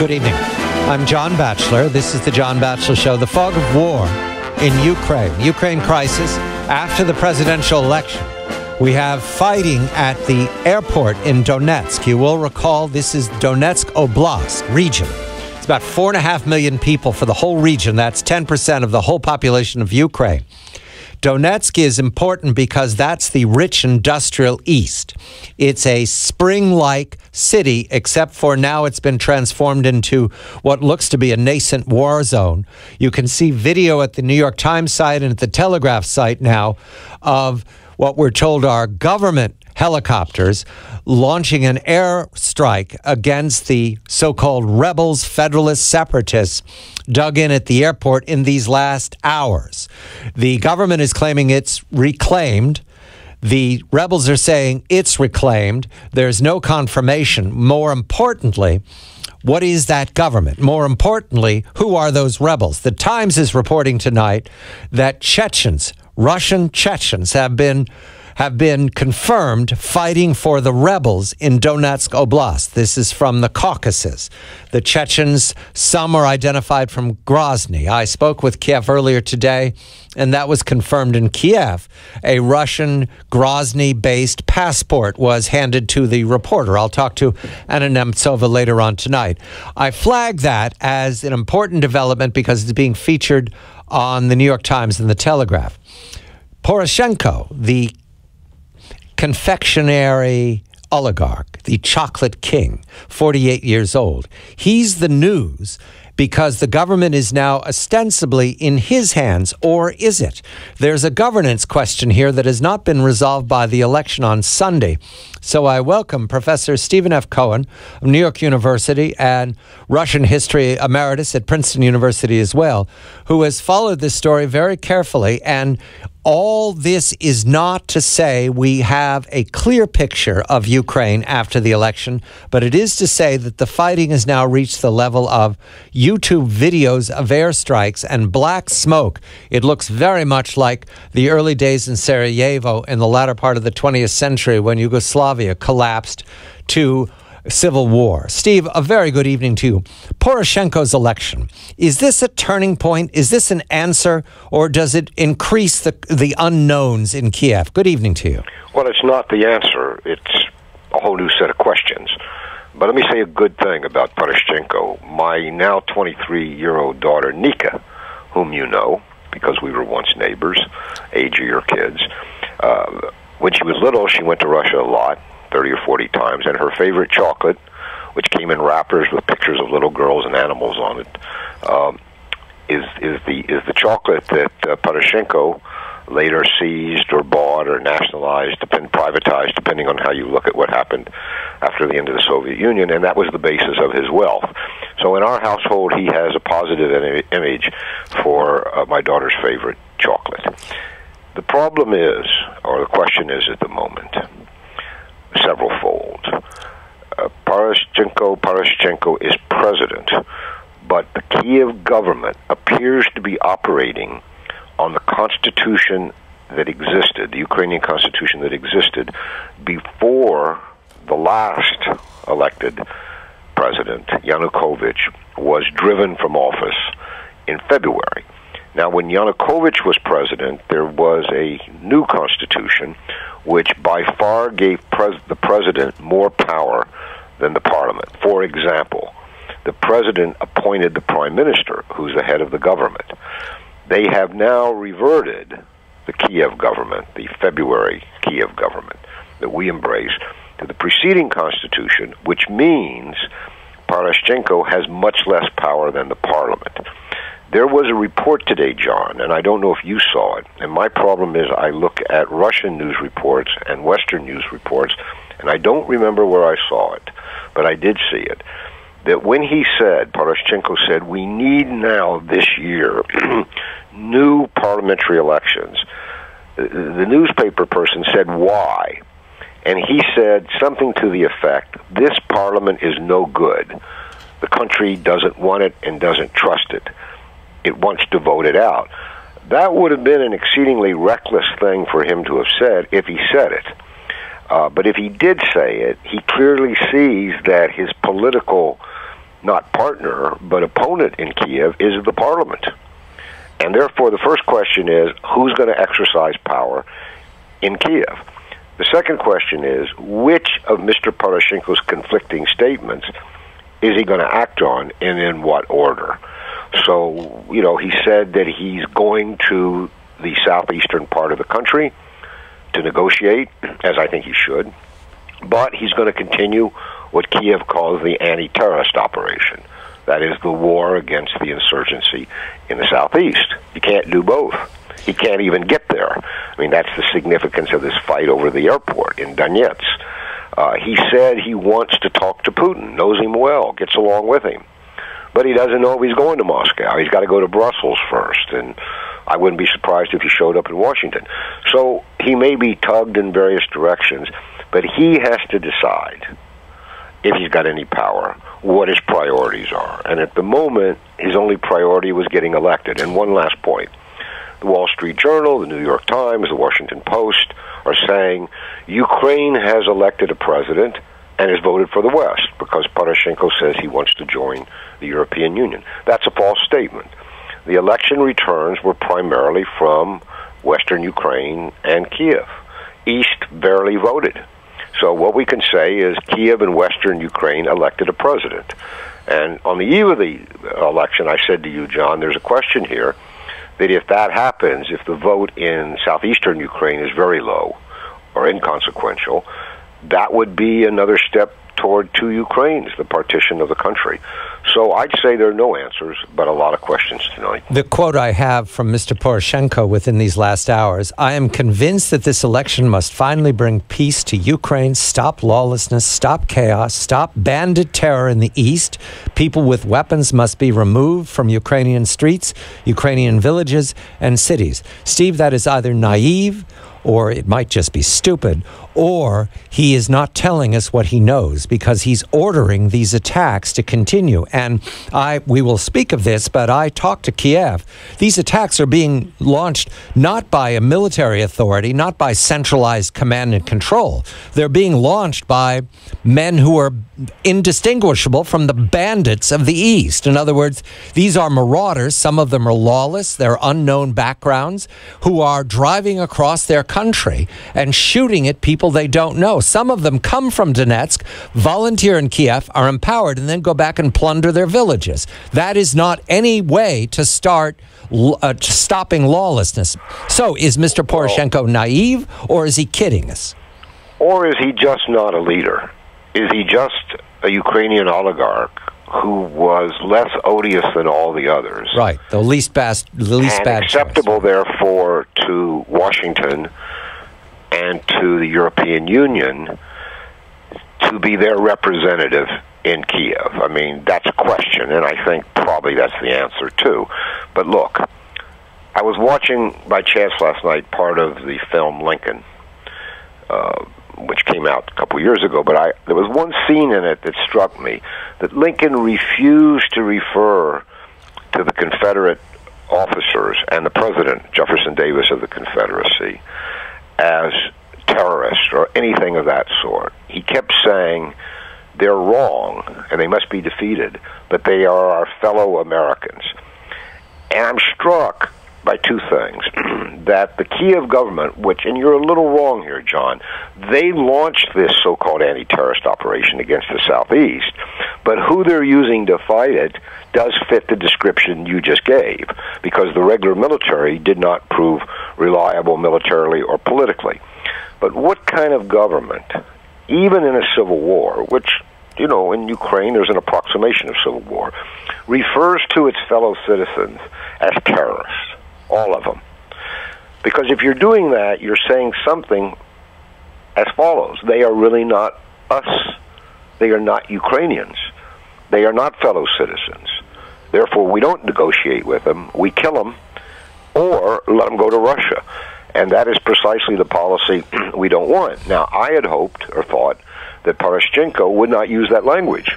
Good evening. I'm John Batchelor. This is the John Batchelor Show. The fog of war in Ukraine crisis after the presidential election. We have fighting at the airport in Donetsk. You will recall this is Donetsk Oblast region. It's about 4.5 million people for the whole region. That's 10% of the whole population of Ukraine. Donetsk is important because that's the rich industrial east. It's a spring-like city, except for now it's been transformed into what looks to be a nascent war zone. You can see video at the New York Times site and at the Telegraph site now of what we're told are government helicopters launching an airstrike against the so-called rebels, federalist separatists dug in at the airport in these last hours. The government is claiming it's reclaimed. The rebels are saying it's reclaimed. There's no confirmation. More importantly, what is that government? More importantly, who are those rebels? The Times is reporting tonight that Chechens, Russian Chechens, have been confirmed fighting for the rebels in Donetsk Oblast. This is from the Caucasus. The Chechens, some are identified from Grozny. I spoke with Kiev earlier today, and that was confirmed in Kiev. A Russian Grozny-based passport was handed to the reporter. I'll talk to Anna Nemtsova later on tonight. I flag that as an important development because it's being featured on the New York Times and the Telegraph. Poroshenko, the confectionery oligarch, the chocolate king, 48 years old. He's the news because the government is now ostensibly in his hands, or is it? There's a governance question here that has not been resolved by the election on Sunday. So I welcome Professor Stephen F. Cohen of New York University and Russian history emeritus at Princeton University as well, who has followed this story very carefully. And all this is not to say we have a clear picture of Ukraine after the election, but it is to say that the fighting has now reached the level of YouTube videos of airstrikes and black smoke. It looks very much like the early days in Sarajevo in the latter part of the 20th century when Yugoslavia collapsed to civil war. Steve, a very good evening to you. Poroshenko's election, is this a turning point? Is this an answer, or does it increase the unknowns in Kiev? Good evening to you. Well, it's not the answer. It's a whole new set of questions. But let me say a good thing about Poroshenko. My now 23-year-old daughter, Nika, whom you know, because we were once neighbors, age of your kids, when she was little, she went to Russia a lot, 30 or 40 times, and her favorite chocolate, which came in wrappers with pictures of little girls and animals on it, is the chocolate that Poroshenko later seized or bought or nationalized, privatized, depending on how you look at what happened after the end of the Soviet Union, and that was the basis of his wealth. So in our household, he has a positive image for my daughter's favorite chocolate. The problem is, or the question is at the moment, several-fold. Poroshenko is president, but the Kiev government appears to be operating on the constitution that existed, the Ukrainian constitution that existed before the last elected president, Yanukovych, was driven from office in February. Now, when Yanukovych was president, there was a new constitution which by far gave the president more power than the parliament. For example, the president appointed the prime minister, who's the head of the government. They have now reverted the Kiev government, the February Kiev government that we embrace, to the preceding constitution, which means Poroshenko has much less power than the parliament. There was a report today, John, and I don't know if you saw it, and my problem is I look at Russian news reports and Western news reports, and I don't remember where I saw it, but I did see it, that when Poroshenko said, we need now this year new parliamentary elections, the newspaper person said, why? And he said something to the effect, this parliament is no good. The country doesn't want it and doesn't trust it. It wants to vote it out. That would have been an exceedingly reckless thing for him to have said if he said it. But if he did say it, he clearly sees that his political not partner, but opponent in Kiev, is the parliament. And therefore, the first question is, who's going to exercise power in Kiev? The second question is, which of Mr. Poroshenko's conflicting statements is he going to act on, and in what order? So, he said that he's going to the southeastern part of the country to negotiate, as I think he should, but he's going to continue what Kiev calls the anti-terrorist operation. That is the war against the insurgency in the southeast. You can't do both. He can't even get there. I mean, that's the significance of this fight over the airport in Donetsk. He said he wants to talk to Putin, knows him well, gets along with him. But he doesn't know if he's going to Moscow. He's got to go to Brussels first, and I wouldn't be surprised if he showed up in Washington. So he may be tugged in various directions, but he has to decide, if he's got any power, what his priorities are. And at the moment, his only priority was getting elected. And one last point. The Wall Street Journal, the New York Times, the Washington Post are saying Ukraine has elected a president and has voted for the West because Poroshenko says he wants to join the European Union. That's a false statement. The election returns were primarily from Western Ukraine and Kiev. East barely voted. So what we can say is Kiev and Western Ukraine elected a president. And on the eve of the election, I said to you, John, there's a question here that if that happens, if the vote in southeastern Ukraine is very low or inconsequential, that would be another step toward two Ukraines, the partition of the country. So I'd say there are no answers, but a lot of questions tonight. The quote I have from Mr. Poroshenko within these last hours, I am convinced that this election must finally bring peace to Ukraine, stop lawlessness, stop chaos, stop bandit terror in the east. People with weapons must be removed from Ukrainian streets, Ukrainian villages, and cities. Steve, that is either naive, or it might just be stupid, or he is not telling us what he knows because he's ordering these attacks to continue. And we will speak of this, but I talked to Kiev. These attacks are being launched not by a military authority, not by centralized command and control. They're being launched by men who are indistinguishable from the bandits of the East. In other words, these are marauders. Some of them are lawless. They're unknown backgrounds who are driving across their country and shooting at people they don't know. Some of them come from Donetsk, volunteer in Kiev, are empowered, and then go back and plunder their villages. That is not any way to start stopping lawlessness. So is Mr. Poroshenko naive, or is he kidding us? Or is he just not a leader? Is he just a Ukrainian oligarch who was less odious than all the others? Right, the least bad acceptable, choice. Therefore, to Washington and to the European Union to be their representative in Kiev? I mean, that's a question, and I think probably that's the answer, too. But look, I was watching by chance last night part of the film Lincoln, which came out a couple years ago, but there was one scene in it that struck me, that Lincoln refused to refer to the Confederate officers and the President, Jefferson Davis of the Confederacy, as terrorists or anything of that sort. He kept saying they're wrong and they must be defeated, but they are our fellow Americans. And I'm struck by two things. That the Kiev government, which, and you're a little wrong here, John, they launched this so-called anti-terrorist operation against the southeast, but who they're using to fight it does fit the description you just gave, because the regular military did not prove reliable militarily or politically. But what kind of government, even in a civil war, which, you know, in Ukraine there's an approximation of civil war, refers to its fellow citizens as terrorists? All of them. Because if you're doing that, you're saying something as follows. They are really not us. They are not Ukrainians. They are not fellow citizens. Therefore, we don't negotiate with them. We kill them or let them go to Russia. And that is precisely the policy we don't want. Now, I had hoped or thought that Poroshenko would not use that language.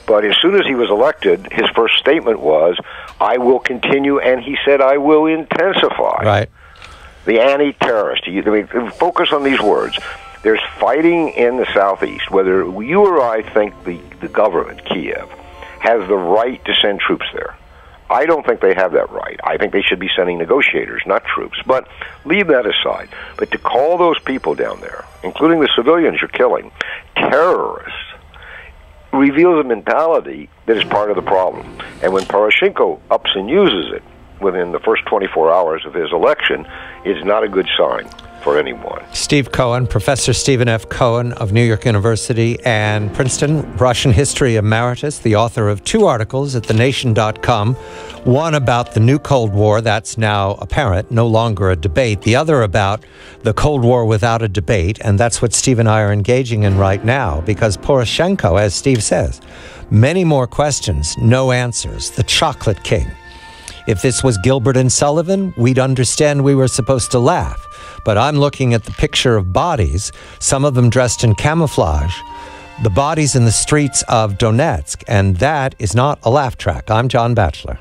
But as soon as he was elected, his first statement was, I will continue, and he said, I will intensify. Right. The anti-terrorist. I mean, focus on these words. There's fighting in the southeast. Whether you or I think the government, Kiev, has the right to send troops there. I don't think they have that right. I think they should be sending negotiators, not troops. But leave that aside. But to call those people down there, including the civilians you're killing, terrorists, reveals a mentality that is part of the problem. And when Poroshenko ups and uses it within the first 24 hours of his election, it's not a good sign for anyone. Steve Cohen, Professor Stephen F. Cohen of New York University and Princeton, Russian History Emeritus, the author of 2 articles at thenation.com, one about the new Cold War, that's now apparent, no longer a debate, the other about the Cold War without a debate, and that's what Steve and I are engaging in right now, because Poroshenko, as Steve says, many more questions, no answers, the chocolate king. If this was Gilbert and Sullivan, we'd understand we were supposed to laugh. But I'm looking at the picture of bodies, some of them dressed in camouflage, the bodies in the streets of Donetsk, and that is not a laugh track. I'm John Batchelor.